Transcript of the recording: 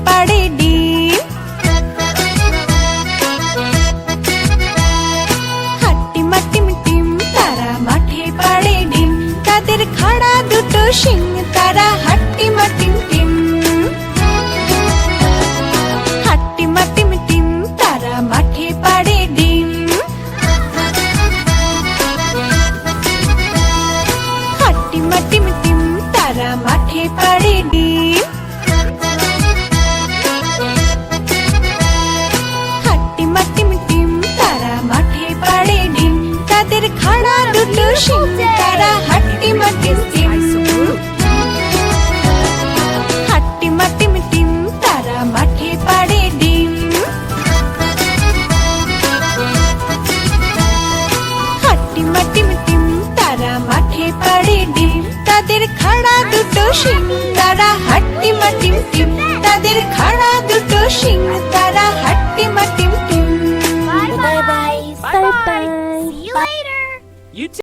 পাড়ে ডিম। হাট্টিমা টিম টিম তারা মাঠে পাড়ে ডিম, তাদের খাড়া দুটো শিং, তারা হাট্টিমা টিম টিম। হাট্টিমা টিম টিম তারা মাঠে পাড়ে ডিম। হাট্টিমা টিম টিম তারা মাঠে পাড়ে ডিম। হাট্টিমা টিম টিম তারা মাঠে পাড়ে ডিম, তাদের খাড়া দুটো শিং, তারা হাট্টিমা টিম টিম। হাট্টিমা টিম টিম তারা মাঠে পাড়ে ডিম। হাট্টিমা টিম টিম তারা মাঠে পাড়ে ডিম, তাদের খাড়া দুটো শিং, তারা হাট্টিমা টিম টিম। তাদের খাড়া দুটো শিং, তারা হাট্টিমা টিম টিম। Bye bye. Bye bye. See you later. You too.